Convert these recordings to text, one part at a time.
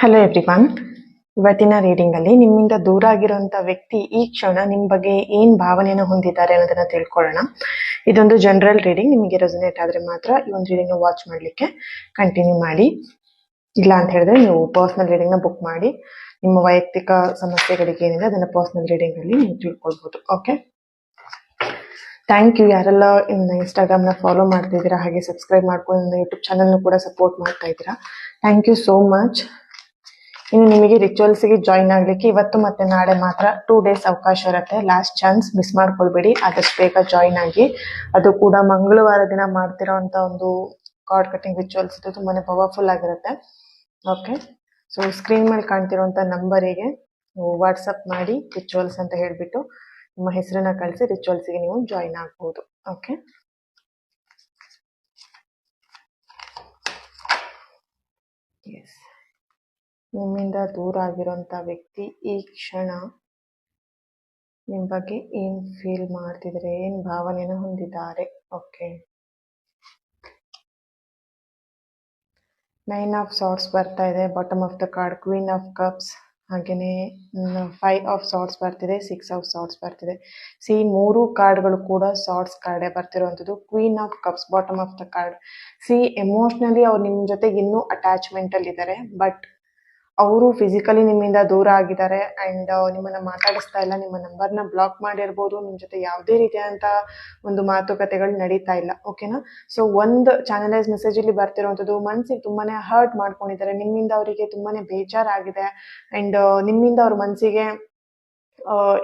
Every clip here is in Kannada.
Hello everyone. ಇವತ್ತಿನ ರೀಡಿಂಗ್ ಅಲ್ಲಿ ನಿಮ್ಮಿಂದ ದೂರ ಆಗಿರುವಂತ ವ್ಯಕ್ತಿ ಈ ಕ್ಷಣ ನಿಮ್ ಬಗ್ಗೆ ಏನ್ ಭಾವನೆಯನ್ನು ಹೊಂದಿದ್ದಾರೆ ಅನ್ನೋದನ್ನ ತಿಳ್ಕೊಳ್ಳೋಣ. ಇದೊಂದು ಜನರಲ್ ರೀಡಿಂಗ್. ನಿಮಗೆ ರೆಸನೇಟ್ ಆದ್ರೆ ಮಾತ್ರ ಈ ಒಂದು ರೀಡಿಂಗ್ ವಾಚ್ ಮಾಡ್ಲಿಕ್ಕೆ ಕಂಟಿನ್ಯೂ ಮಾಡಿ. ಇಲ್ಲ ಅಂತ ಹೇಳಿದ್ರೆ ನೀವು ಪರ್ಸನಲ್ ರೀಡಿಂಗ್ ನ ಬುಕ್ ಮಾಡಿ ನಿಮ್ಮ ವೈಯಕ್ತಿಕ ಸಮಸ್ಯೆಗಳಿಗೆ ಏನಿದೆ ಅದನ್ನ ಪರ್ಸನಲ್ ರೀಡಿಂಗ್ ಅಲ್ಲಿ ನೀವು ತಿಳ್ಕೊಳ್ಬಹುದು. Okay, thank you. ಯಾರೆಲ್ಲ ಇನ್ಸ್ಟಾಗ್ರಾಮ್ ನ ಫಾಲೋ ಮಾಡ್ತಿದ್ದೀರಾ ಹಾಗೆ ಸಬ್ಸ್ಕ್ರೈಬ್ ಮಾಡ್ಕೊಂಡು ಯೂಟ್ಯೂಬ್ ಚಾನಲ್ ಕೂಡ ಸಪೋರ್ಟ್ ಮಾಡ್ತಾ ಇದ್ದೀರಾ, ಥ್ಯಾಂಕ್ ಯು ಸೋ ಮಚ್. ಇನ್ನು ನಿಮಗೆ ರಿಚುವಲ್ಸ್ಗೆ ಜಾಯಿನ್ ಆಗ್ಲಿಕ್ಕೆ ಇವತ್ತು ಮತ್ತೆ ನಾಳೆ ಮಾತ್ರ 2 days ಅವಕಾಶ ಇರುತ್ತೆ. ಲಾಸ್ಟ್ ಚಾನ್ಸ್, ಮಿಸ್ ಮಾಡ್ಕೊಳ್ಬೇಡಿ. ಆದಷ್ಟು ಬೇಗ ಜಾಯಿನ್ ಆಗಿ. ಅದು ಕೂಡ ಮಂಗಳವಾರ ದಿನ ಮಾಡ್ತಿರೋಂಥ ಒಂದು ಕಾರ್ಡ್ ಕಟಿಂಗ್ ರಿಚುವಲ್ಸ್ ಇದು ತುಂಬಾನೇ ಪವರ್ಫುಲ್ ಆಗಿರುತ್ತೆ. ಓಕೆ, ಸೊ ಸ್ಕ್ರೀನ್ ಮೇಲೆ ಕಾಣ್ತಿರುವಂತ ನಂಬರಿಗೆ ನೀವು ವಾಟ್ಸಪ್ ಮಾಡಿ ರಿಚುವಲ್ಸ್ ಅಂತ ಹೇಳ್ಬಿಟ್ಟು ನಿಮ್ಮ ಹೆಸರನ್ನ ಕಳಿಸಿ ರಿಚುವಲ್ಸ್ಗೆ ನೀವು ಜಾಯಿನ್ ಆಗ್ಬೋದು. Okay, yes. ನಿಮ್ಮಿಂದ ದೂರ ಆಗಿರುವಂತ ವ್ಯಕ್ತಿ ಈ ಕ್ಷಣ ನಿಮ್ ಬಗ್ಗೆ ಏನ್ ಫೀಲ್ ಮಾಡ್ತಿದ್ರೆ, ಏನ್ ಭಾವನೆಯನ್ನು ಹೊಂದಿದ್ದಾರೆ. ಓಕೆ, 9 of swords ಬರ್ತಾ ಇದೆ, bottom of the card queen of cups, ಹಾಗೇನೆ 5 of swords ಬರ್ತಿದೆ, 6 of swords ಬರ್ತಿದೆ. ಸಿ 3 ಕಾರ್ಡ್ಗಳು ಕೂಡ ಸಾರ್ಟ್ಸ್ ಕಾರ್ಡೇ ಬರ್ತಿರುವಂತದ್ದು. Queen of cups bottom of the card. ಸಿ ಎಮೋಷನಲಿ ಅವ್ರು ನಿಮ್ ಜೊತೆಗೆ ಇನ್ನೂ ಅಟ್ಯಾಚ್ಮೆಂಟ್ ಅಲ್ಲಿ ಇದ್ದಾರೆ, ಬಟ್ ಅವರು ಫಿಸಿಕಲಿ ನಿಮ್ಮಿಂದ ದೂರ ಆಗಿದ್ದಾರೆ ಅಂಡ್ ನಿಮ್ಮನ್ನ ಮಾತಾಡಿಸ್ತಾ ಇಲ್ಲ. ನಿಮ್ಮ ನಂಬರ್ನ ಬ್ಲಾಕ್ ಮಾಡಿರ್ಬೋದು, ನಿಮ್ ಜೊತೆ ಯಾವುದೇ ರೀತಿಯಾದಂತ ಒಂದು ಮಾತುಕತೆಗಳು ನಡೀತಾ ಇಲ್ಲ. ಓಕೆನಾ? ಸೊ ಒಂದು ಚಾನಲೈಸ್ ಮೆಸೇಜ್ ಇಲ್ಲಿ ಬರ್ತಿರುವಂತದ್ದು, ಮನ್ಸಿಗೆ ತುಂಬಾನೇ ಹರ್ಟ್ ಮಾಡ್ಕೊಂಡಿದ್ದಾರೆ. ನಿಮ್ಮಿಂದ ಅವರಿಗೆ ತುಂಬಾನೇ ಬೇಜಾರಾಗಿದೆ ಅಂಡ್ ನಿಮ್ಮಿಂದ ಅವ್ರ ಮನ್ಸಿಗೆ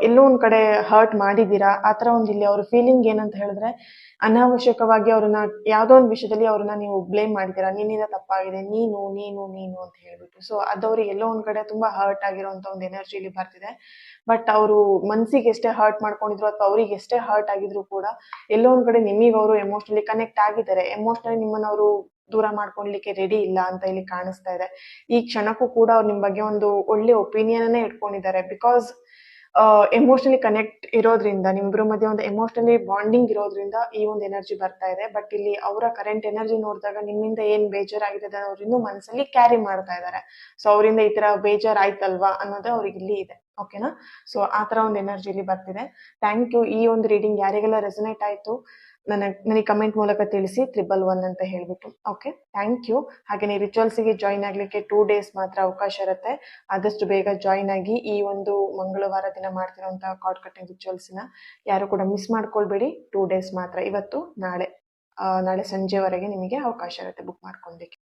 ಎಲ್ಲೋ ಒಂದ್ ಕಡೆ ಹರ್ಟ್ ಮಾಡಿದೀರಾ. ಆತರ ಒಂದು ಇಲ್ಲಿ ಅವ್ರ ಫೀಲಿಂಗ್ ಏನಂತ ಹೇಳಿದ್ರೆ, ಅನಾವಶ್ಯಕವಾಗಿ ಅವ್ರನ್ನ ಯಾವ್ದೋ ಒಂದು ವಿಷಯದಲ್ಲಿ ಅವ್ರನ್ನ ನೀವು ಬ್ಲೇಮ್ ಮಾಡಿದೀರಾ. ನಿನ್ನಿಂದ ತಪ್ಪಾಗಿದೆ, ನೀನು ನೀನು ನೀನು ಅಂತ ಹೇಳ್ಬಿಟ್ಟು. ಸೊ ಅದವ್ರಿಗೆ ಎಲ್ಲೋ ಒಂದ್ ಕಡೆ ತುಂಬಾ ಹರ್ಟ್ ಆಗಿರುವಂತ ಒಂದು ಎನರ್ಜಿ ಇಲ್ಲಿ ಬರ್ತಿದೆ. ಬಟ್ ಅವರು ಮನ್ಸಿಗೆ ಎಷ್ಟೇ ಹರ್ಟ್ ಮಾಡ್ಕೊಂಡಿದ್ರು ಅಥವಾ ಅವ್ರಿಗೆ ಎಷ್ಟೇ ಹರ್ಟ್ ಆಗಿದ್ರು ಕೂಡ ಎಲ್ಲೋ ಒಂದ್ ಕಡೆ ನಿಮಗೆ ಅವರು ಎಮೋಷನಲಿ ಕನೆಕ್ಟ್ ಆಗಿದ್ದಾರೆ. ಎಮೋಷನಲಿ ನಿಮ್ಮನ್ನ ಅವರು ದೂರ ಮಾಡ್ಕೊಳ್ಲಿಕ್ಕೆ ರೆಡಿ ಇಲ್ಲ ಅಂತ ಇಲ್ಲಿ ಕಾಣಿಸ್ತಾ ಇದೆ. ಈ ಕ್ಷಣಕ್ಕೂ ಕೂಡ ಅವ್ರು ನಿಮ್ ಬಗ್ಗೆ ಒಂದು ಒಳ್ಳೆ ಒಪಿನಿಯನ್ ಇಟ್ಕೊಂಡಿದ್ದಾರೆ. ಬಿಕಾಸ್ ಎಮೋಷನಲಿ ಕನೆಕ್ಟ್ ಇರೋದ್ರಿಂದ, ನಿಮ್ಮಿಬ್ಬರ ಮಧ್ಯೆ ಒಂದು ಎಮೋಷನಲಿ ಬಾಂಡಿಂಗ್ ಇರೋದ್ರಿಂದ ಈ ಒಂದು ಎನರ್ಜಿ ಬರ್ತಾ ಇದೆ. ಬಟ್ ಇಲ್ಲಿ ಅವರ ಕರೆಂಟ್ ಎನರ್ಜಿ ನೋಡಿದಾಗ ನಿಮ್ಮಿಂದ ಏನ್ ಬೇಜಾರಾಗಿದೆ ಅವ್ರು ಇನ್ನೂ ಮನಸ್ಸಲ್ಲಿ ಕ್ಯಾರಿ ಮಾಡ್ತಾ ಇದ್ದಾರೆ. ಸೊ ಅವರಿಂದ ಈ ತರ ಬೇಜಾರ್ ಆಯ್ತಲ್ವಾ ಅನ್ನೋದು ಅವ್ರಿಗೆ ಇಲ್ಲಿ ಇದೆ. ಓಕೆನಾ? ಸೊ ಆ ತರ ಒಂದು ಎನರ್ಜಿ ಇಲ್ಲಿ ಬರ್ತಿದೆ. Thank you. ಈ ಒಂದು ರೀಡಿಂಗ್ ಯಾರಿಗೆಲ್ಲ ರೆಸನೇಟ್ ಆಯ್ತು ನನಗೆ ಕಮೆಂಟ್ ಮೂಲಕ ತಿಳಿಸಿ 111 ಅಂತ ಹೇಳ್ಬಿಟ್ಟು. Okay, thank you. ಹಾಗೆ ರಿಚುವಲ್ಸ್ಗೆ ಜಾಯಿನ್ ಆಗ್ಲಿಕ್ಕೆ 2 days ಮಾತ್ರ ಅವಕಾಶ ಇರುತ್ತೆ. ಆದಷ್ಟು ಬೇಗ ಜಾಯಿನ್ ಆಗಿ. ಈ ಒಂದು ಮಂಗಳವಾರ ದಿನ ಮಾಡ್ತಿರೋಂತಹ ಕಾರ್ಡ್ ಕಟಿಂಗ್ ರಿಚುವಲ್ಸ್ ನ ಯಾರು ಕೂಡ ಮಿಸ್ ಮಾಡ್ಕೊಳ್ಬೇಡಿ. 2 days ಮಾತ್ರ, ಇವತ್ತು ನಾಳೆ ಸಂಜೆವರೆಗೆ ನಿಮಗೆ ಅವಕಾಶ ಇರುತ್ತೆ ಬುಕ್ ಮಾಡ್ಕೊಳ್ಲಿಕ್ಕೆ.